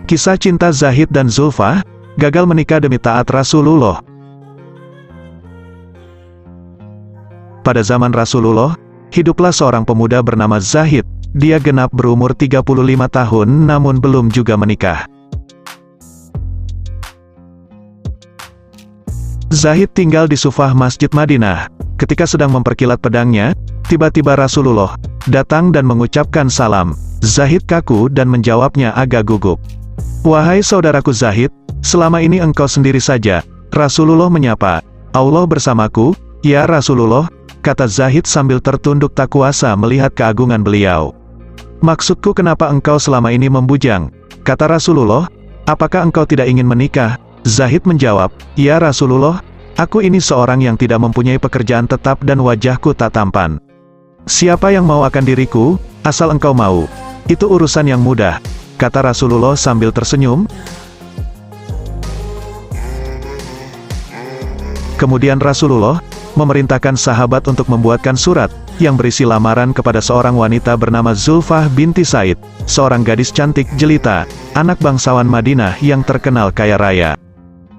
Kisah cinta Zahid dan Zulfah, gagal menikah demi taat Rasulullah. Pada zaman Rasulullah, hiduplah seorang pemuda bernama Zahid. Dia genap berumur 35 tahun namun belum juga menikah. Zahid tinggal di Sufah Masjid Madinah. Ketika sedang memperkilat pedangnya, tiba-tiba Rasulullah datang dan mengucapkan salam. Zahid kaku dan menjawabnya agak gugup. "Wahai saudaraku Zahid, selama ini engkau sendiri saja." Rasulullah menyapa. "Allah bersamaku, ya Rasulullah," kata Zahid sambil tertunduk tak kuasa melihat keagungan beliau. "Maksudku kenapa engkau selama ini membujang?" kata Rasulullah. "Apakah engkau tidak ingin menikah?" Zahid menjawab, "Ya Rasulullah, aku ini seorang yang tidak mempunyai pekerjaan tetap dan wajahku tak tampan. Siapa yang mau akan diriku, asal engkau mau. Itu urusan yang mudah," kata Rasulullah sambil tersenyum. Kemudian Rasulullah memerintahkan sahabat untuk membuatkan surat yang berisi lamaran kepada seorang wanita bernama Zulfah binti Said, seorang gadis cantik jelita, anak bangsawan Madinah yang terkenal kaya raya.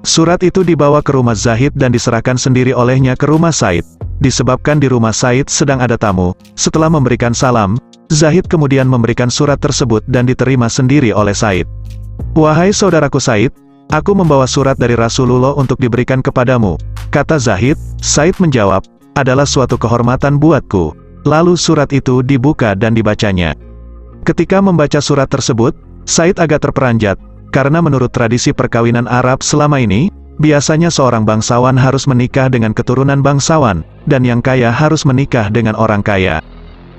Surat itu dibawa ke rumah Zahid dan diserahkan sendiri olehnya ke rumah Said. Disebabkan di rumah Said sedang ada tamu, setelah memberikan salam, Zahid kemudian memberikan surat tersebut dan diterima sendiri oleh Said. "Wahai saudaraku Said, aku membawa surat dari Rasulullah untuk diberikan kepadamu," kata Zahid. Said menjawab, "Adalah suatu kehormatan buatku." Lalu surat itu dibuka dan dibacanya. Ketika membaca surat tersebut, Said agak terperanjat, karena menurut tradisi perkawinan Arab selama ini, biasanya seorang bangsawan harus menikah dengan keturunan bangsawan, dan yang kaya harus menikah dengan orang kaya.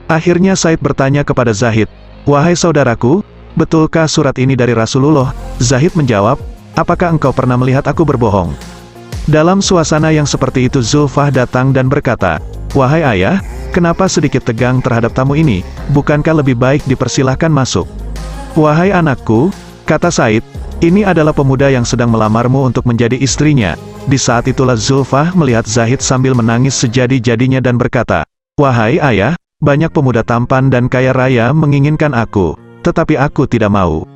Akhirnya Said bertanya kepada Zahid, "Wahai saudaraku, betulkah surat ini dari Rasulullah?" Zahid menjawab, "Apakah engkau pernah melihat aku berbohong?" Dalam suasana yang seperti itu Zulfah datang dan berkata, "Wahai ayah, kenapa sedikit tegang terhadap tamu ini? Bukankah lebih baik dipersilahkan masuk?" "Wahai anakku," kata Said, "ini adalah pemuda yang sedang melamarmu untuk menjadi istrinya." Di saat itulah Zulfah melihat Zahid sambil menangis sejadi-jadinya dan berkata, "Wahai ayah, banyak pemuda tampan dan kaya raya menginginkan aku, tetapi aku tidak mau."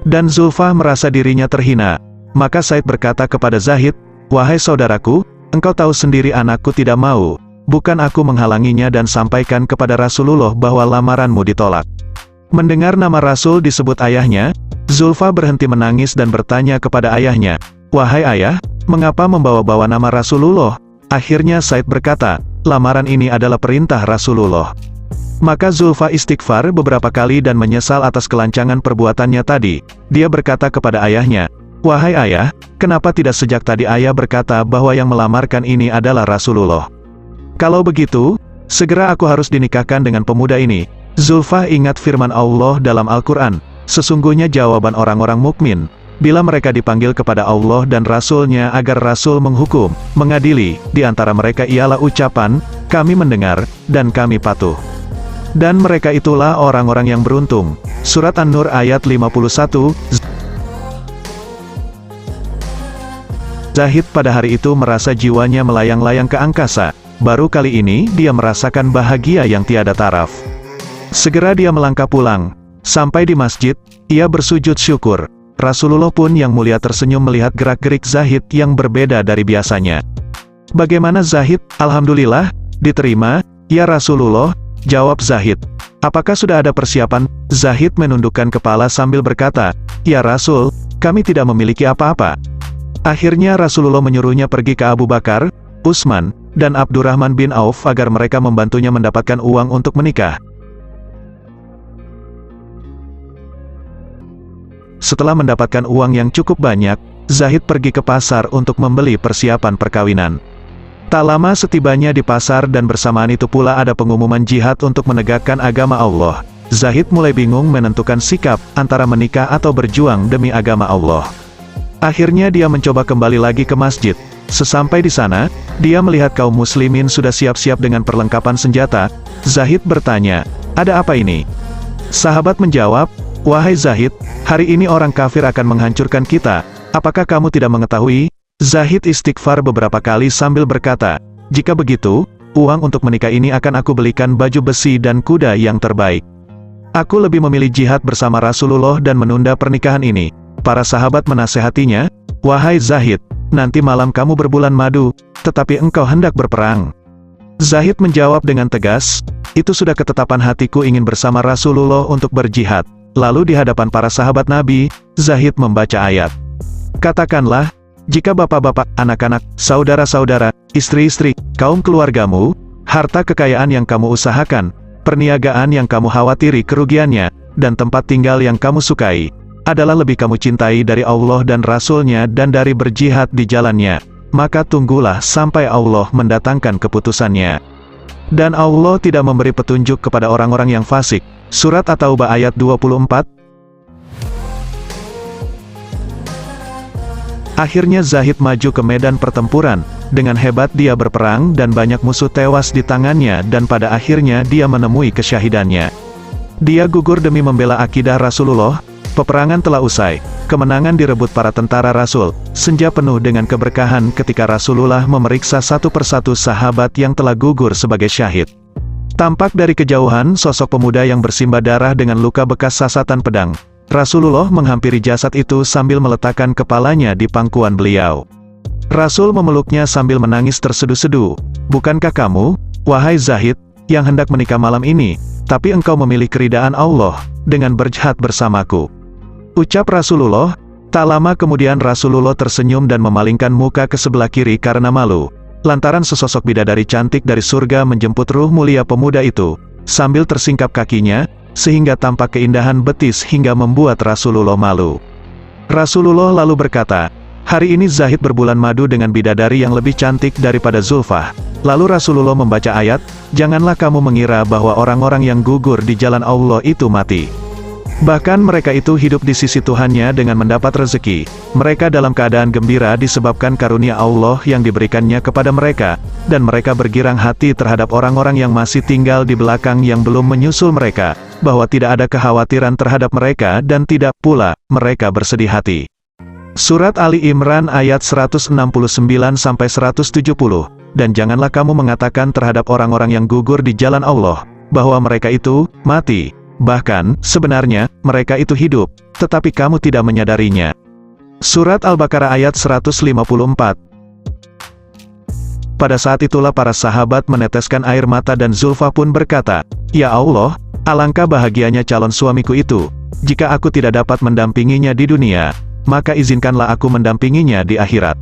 Dan Zulfah merasa dirinya terhina. Maka Said berkata kepada Zahid, "Wahai saudaraku, engkau tahu sendiri anakku tidak mau. Bukan aku menghalanginya dan sampaikan kepada Rasulullah bahwa lamaranmu ditolak." Mendengar nama Rasul disebut ayahnya, Zulfah berhenti menangis dan bertanya kepada ayahnya, "Wahai ayah, mengapa membawa-bawa nama Rasulullah?" Akhirnya Said berkata, "Lamaran ini adalah perintah Rasulullah." Maka Zulfah istighfar beberapa kali dan menyesal atas kelancangan perbuatannya tadi. Dia berkata kepada ayahnya, "Wahai ayah, kenapa tidak sejak tadi ayah berkata bahwa yang melamarkan ini adalah Rasulullah? Kalau begitu, segera aku harus dinikahkan dengan pemuda ini." Zulfah ingat firman Allah dalam Al-Quran, "Sesungguhnya jawaban orang-orang mukmin, bila mereka dipanggil kepada Allah dan Rasul-Nya agar Rasul menghukum, mengadili, di antara mereka ialah ucapan, 'Kami mendengar, dan kami patuh.' Dan mereka itulah orang-orang yang beruntung." Surat An-Nur ayat 51. Zahid pada hari itu merasa jiwanya melayang-layang ke angkasa. Baru kali ini dia merasakan bahagia yang tiada taraf. Segera dia melangkah pulang. Sampai di masjid, ia bersujud syukur. Rasulullah pun yang mulia tersenyum melihat gerak-gerik Zahid yang berbeda dari biasanya. "Bagaimana Zahid?" "Alhamdulillah, diterima, ya Rasulullah," jawab Zahid. "Apakah sudah ada persiapan?" Zahid menundukkan kepala sambil berkata, "Ya Rasul, kami tidak memiliki apa-apa." Akhirnya Rasulullah menyuruhnya pergi ke Abu Bakar, Utsman, dan Abdurrahman bin Auf agar mereka membantunya mendapatkan uang untuk menikah. Setelah mendapatkan uang yang cukup banyak, Zahid pergi ke pasar untuk membeli persiapan perkawinan. Tak lama setibanya di pasar dan bersamaan itu pula ada pengumuman jihad untuk menegakkan agama Allah. Zahid mulai bingung menentukan sikap antara menikah atau berjuang demi agama Allah. Akhirnya dia mencoba kembali lagi ke masjid. Sesampai di sana, dia melihat kaum muslimin sudah siap-siap dengan perlengkapan senjata. Zahid bertanya, "Ada apa ini?" Sahabat menjawab, "Wahai Zahid, hari ini orang kafir akan menghancurkan kita. Apakah kamu tidak mengetahui?" Zahid istighfar beberapa kali sambil berkata, "Jika begitu, uang untuk menikah ini akan aku belikan baju besi dan kuda yang terbaik. Aku lebih memilih jihad bersama Rasulullah dan menunda pernikahan ini." Para sahabat menasehatinya, "Wahai Zahid, nanti malam kamu berbulan madu, tetapi engkau hendak berperang." Zahid menjawab dengan tegas, "Itu sudah ketetapan hatiku ingin bersama Rasulullah untuk berjihad." Lalu di hadapan para sahabat Nabi, Zahid membaca ayat. "Katakanlah, jika bapak-bapak, anak-anak, saudara-saudara, istri-istri, kaum keluargamu, harta kekayaan yang kamu usahakan, perniagaan yang kamu khawatiri kerugiannya, dan tempat tinggal yang kamu sukai, adalah lebih kamu cintai dari Allah dan Rasul-Nya dan dari berjihad di jalannya, maka tunggulah sampai Allah mendatangkan keputusannya. Dan Allah tidak memberi petunjuk kepada orang-orang yang fasik." Surat At-Taubah ayat 24. Akhirnya Zahid maju ke medan pertempuran. Dengan hebat dia berperang dan banyak musuh tewas di tangannya dan pada akhirnya dia menemui kesyahidannya. Dia gugur demi membela akidah Rasulullah. Peperangan telah usai. Kemenangan direbut para tentara Rasul. Senja penuh dengan keberkahan ketika Rasulullah memeriksa satu persatu sahabat yang telah gugur sebagai syahid. Tampak dari kejauhan sosok pemuda yang bersimbah darah dengan luka bekas sasatan pedang. Rasulullah menghampiri jasad itu sambil meletakkan kepalanya di pangkuan beliau. Rasul memeluknya sambil menangis terseduh-seduh. "Bukankah kamu, wahai Zahid, yang hendak menikah malam ini, tapi engkau memilih keridaan Allah, dengan berjihad bersamaku?" Ucap Rasulullah. Tak lama kemudian Rasulullah tersenyum dan memalingkan muka ke sebelah kiri karena malu. Lantaran sesosok bidadari cantik dari surga menjemput ruh mulia pemuda itu, sambil tersingkap kakinya, sehingga tampak keindahan betis hingga membuat Rasulullah malu. Rasulullah lalu berkata, "Hari ini Zahid berbulan madu dengan bidadari yang lebih cantik daripada Zulfah." Lalu Rasulullah membaca ayat, "Janganlah kamu mengira bahwa orang-orang yang gugur di jalan Allah itu mati. Bahkan mereka itu hidup di sisi Tuhannya dengan mendapat rezeki. Mereka dalam keadaan gembira disebabkan karunia Allah yang diberikannya kepada mereka, dan mereka bergirang hati terhadap orang-orang yang masih tinggal di belakang yang belum menyusul mereka, bahwa tidak ada kekhawatiran terhadap mereka dan tidak pula mereka bersedih hati." Surat Ali Imran ayat 169-170. "Dan janganlah kamu mengatakan terhadap orang-orang yang gugur di jalan Allah, bahwa mereka itu mati. Bahkan, sebenarnya, mereka itu hidup, tetapi kamu tidak menyadarinya." Surat Al-Baqarah ayat 154. Pada saat itulah para sahabat meneteskan air mata dan Zulfah pun berkata, "Ya Allah, alangkah bahagianya calon suamiku itu. Jika aku tidak dapat mendampinginya di dunia, maka izinkanlah aku mendampinginya di akhirat."